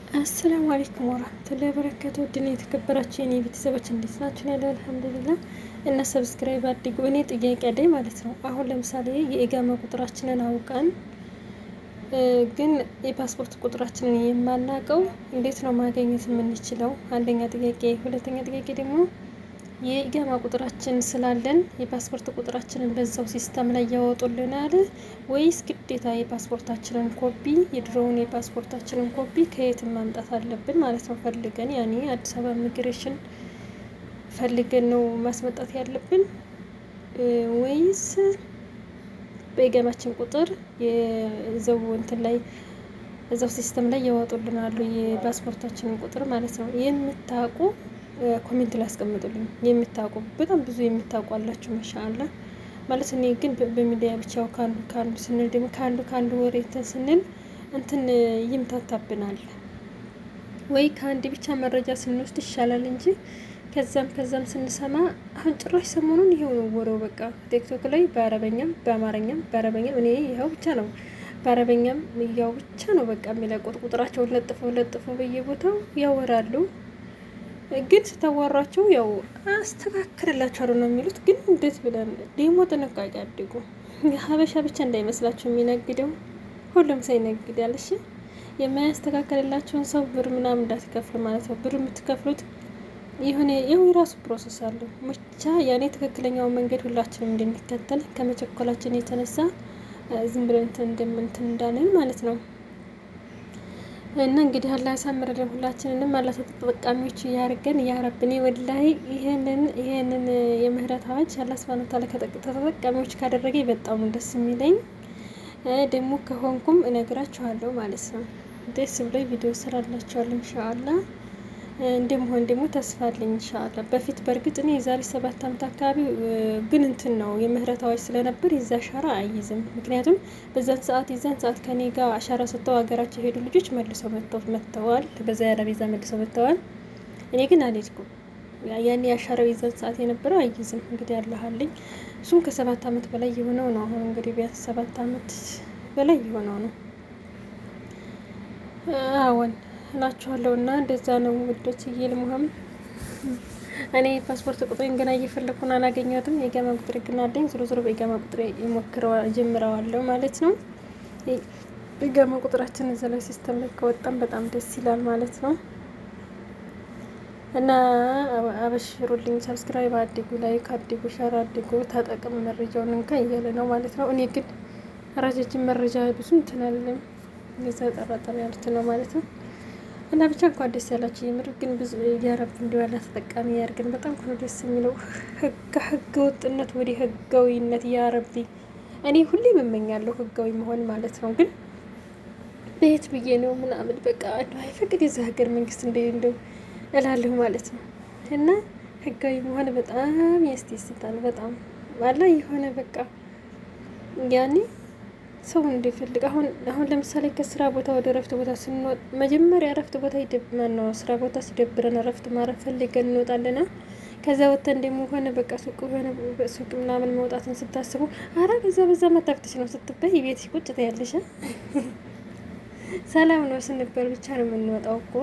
አሰላሙ አለይኩም ወራህመቱላሂ ወበረካቱ። ድን የተከበራችሁ የኔ ቤተሰቦች እንዴት ናችሁ? ያለው አልሐምዱሊላህ። እና ሰብስክራይብ አድርጉ። እኔ ጥያቄ አለኝ ማለት ነው። አሁን ለምሳሌ የኢቃማ ቁጥራችንን አውቀን ግን የፓስፖርት ቁጥራችንን የማናውቀው እንዴት ነው ማግኘት የምንችለው? አንደኛ ጥያቄ። ሁለተኛ ጥያቄ ደግሞ የኢቃማ ቁጥራችን ስላለን የፓስፖርት ቁጥራችንን በዛው ሲስተም ላይ ያወጡልናል ወይስ ግዴታ የፓስፖርታችንን ኮፒ የድሮውን የፓስፖርታችንን ኮፒ ከየትም ማምጣት አለብን ማለት ነው? ፈልገን ያኔ አዲስ አበባ ኢሚግሬሽን ፈልገን ነው ማስመጣት ያለብን ወይስ በኢቃማችን ቁጥር የዘው እንትን ላይ እዛው ሲስተም ላይ ያወጡልናሉ የፓስፖርታችንን ቁጥር ማለት ነው? የምታውቁ ኮሜንት ላይ አስቀምጡልኝ። የምታውቁ በጣም ብዙ የምታውቁ አላችሁ ማሻአላ ማለት። እኔ ግን በሚዲያ ብቻው ካንዱ ስንል ደግሞ ካንዱ ወሬ ስንል እንትን ይምታታብናል። ወይ ከአንድ ብቻ መረጃ ስንወስድ ይሻላል እንጂ ከዛም ስንሰማ አሁን ጭራሽ ሰሞኑን ይሄው ነው ወሬው። በቃ ቲክቶክ ላይ በአረበኛም በአማርኛም በአረበኛም እኔ ይኸው ብቻ ነው በአረበኛም ያው ብቻ ነው በቃ የሚለቁት። ቁጥራቸውን ለጥፈው በየቦታው ያወራሉ። ግን ስታዋራቸው ያው አስተካክልላችኋለሁ ነው የሚሉት። ግን እንዴት ብለን ደግሞ ጥንቃቄ አድርጉ። ሀበሻ ብቻ እንዳይመስላችሁ የሚነግደው ሁሉም ሰው ይነግዳል። እሺ የማያስተካክልላቸውን ሰው ብር ምናምን እንዳትከፍሉ ማለት ነው። ብር የምትከፍሉት የሆነ የራሱ ፕሮሰስ አለው። ብቻ ያኔ ትክክለኛውን መንገድ ሁላችንም እንድንከተል ከመቸኮላችን የተነሳ ዝም ብለን እንትን እንዳለን ማለት ነው። እና እንግዲህ አላህ ያሳምርልን ሁላችንንም፣ አላህ ተጠቃሚዎች ያርገን ያረብኒ። ወላሂ ይሄንን የምህረት አዋጅ አላህ ሱብሃነሁ ወተዓላ ተጠቃሚዎች ካደረገኝ በጣም ደስ የሚለኝ ደግሞ ከሆንኩም እነግራችኋለሁ ማለት ነው። ደስ ብሎኝ ቪዲዮ ስራላችኋለሁ ኢንሻአላህ። እንደምሆን ደግሞ ተስፋ አለኝ ኢንሻአላህ። በፊት በእርግጥ እኔ የዛሬ 7 ዓመት አካባቢ ግን እንትን ነው የምህረት አዋጅ ስለነበር የዛ አሻራ አይይዝም። ምክንያቱም የዛን ሰዓት ከኔ ጋር አሻራ ሰጥተው ሀገራቸው የሄዱ ልጆች መልሰው መጥተዋል። በዛ ያለ ቪዛ መልሰው መጥተዋል። እኔ ግን አልሄድኩም። ያኔ አሻራው የዛን ሰዓት የነበረው አይይዝም። እንግዲህ ያለሃልኝ እሱም ከ7 ዓመት በላይ የሆነው ነው። አሁን እንግዲህ ቢያንስ 7 ዓመት በላይ የሆነው ነው። አዎን እላችኋለሁ። እና እንደዛ ነው ውዶች። ይልሙሀም እኔ ፓስፖርት ቁጥሬን ገና እየፈለኩን አላገኘሁትም። የኢቃማ ቁጥሬ ግን አለኝ። ዞሮ በኢቃማ ቁጥሬ ጀምረዋለሁ ማለት ነው። ኢቃማ ቁጥራችን እዛ ላይ ሲስተም ላይ ከወጣም በጣም ደስ ይላል ማለት ነው። እና አበሽሩልኝ፣ ሰብስክራይብ አድጉ፣ ላይክ አድጉ፣ ሸር አድጉ፣ ተጠቅም መረጃውን እንካ እያለ ነው ማለት ነው። እኔ ግን ረጃጅም መረጃ ብዙ እንትን አለኝ እዛ ጠራጠር ያሉት ነው ማለት ነው። እና ብቻ እንኳን ደስ ያላችሁ። የምር ግን ብዙ ያረብ እንዲዋላ ተጠቃሚ ያርገን። በጣም ነው ደስ የሚለው ህገ ወጥነት ወደ ህጋዊነት ያረቢ። እኔ ሁሌ እመኛለሁ ህጋዊ መሆን ማለት ነው። ግን በየት ብዬ ነው ምናምን በቃ አይፈቅድ የዛ ሀገር መንግስት እንደው እላለሁ ማለት ነው። እና ህጋዊ መሆን በጣም ያስደስታል። በጣም ዋላ የሆነ በቃ ያኔ ሰው እንደፈልግ አሁን ለምሳሌ ከስራ ቦታ ወደ እረፍት ቦታ ስንወጥ መጀመሪያ እረፍት ቦታ ነው ስራ ቦታ ሲደብረን እረፍት ማረፍ ፈልገን እንወጣለና ከዛ ወጥተን ደግሞ ሆነ በቃ ሱቅ ምናምን መውጣትን ስታስቡ አረ በዛ መታክተሽ ነው ስትባይ ቤት ቁጭ ታያለሽ። ሰላም ነው ስንበር ብቻ ነው የምንወጣው እኮ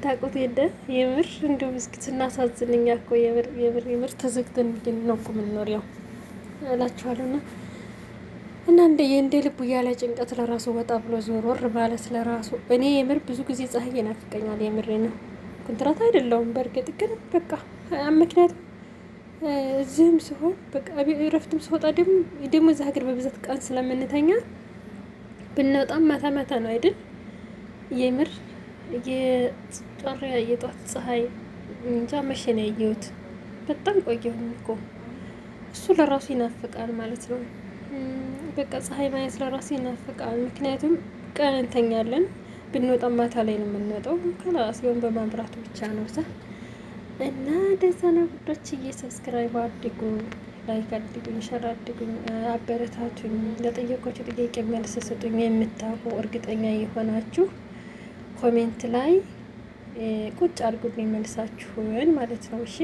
ታውቁት የለ የምር እንደው እስኪ ስናሳዝንኛ እኮ የምር ተዘግተን ነው እኮ የምንኖር ያው እላችኋለሁና እና እንደ ልቡ ያለ ጭንቀት ለራሱ ወጣ ብሎ ዞር ማለት ለራሱ እኔ የምር ብዙ ጊዜ ፀሐይ ይናፍቀኛል። የምሬ ነው። ኮንትራት አይደለውም በእርግጥ ግን በቃ ምክንያቱም እዚህም ሲሆን በቃ እረፍትም ሲወጣ ደግሞ እዚህ ሀገር በብዛት ቀን ስለምንተኛ ብንወጣም ማታ ነው አይደል? የምር የጧት ፀሐይ እንጃ መቼ ነው ያየሁት? በጣም ቆየሁኝ እኮ እሱ ለራሱ ይናፍቃል ማለት ነው። በቃ ፀሐይ ማየት ለራሱ ይናፍቃል። ምክንያቱም ቀን እንተኛለን ብንወጣም ማታ ላይ ነው የምንወጣው። ከላስ ሲሆን በማብራቱ ብቻ ነው እዛ እና እንደዛ ነው ጉዶች። ሰብስክራይብ አድርጉ፣ ላይክ አድርጉኝ፣ ሸር አድርጉኝ፣ አበረታቱኝ። ለጠየኳችሁ ጥያቄ መልስ ስጡኝ። የምታውቁ እርግጠኛ የሆናችሁ ኮሜንት ላይ ቁጭ አድርጉልኝ መልሳችሁን ማለት ነው። እሺ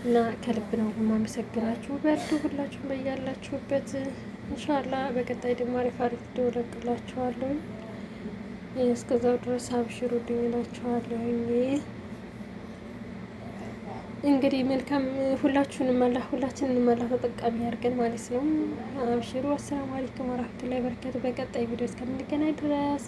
እና ከልብ ነው የማመሰግናችሁ። በርዱ ሁላችሁም በያላችሁበት። ኢንሻአላህ በቀጣይ ደግሞ አሪፍ ቪዲዮ እለቅላችኋለሁ። እስከዛው ድረስ አብሽሩልኝ እላችኋለሁኝ። እንግዲህ መልካም ሁላችንንም አላህ ተጠቃሚ ያድርገን ማለት ነው። አብሽሩ። አሰላሙ አለይኩም ወራህመቱላሂ ወበረካቱ። በቀጣይ ቪዲዮ እስከምንገናኝ ድረስ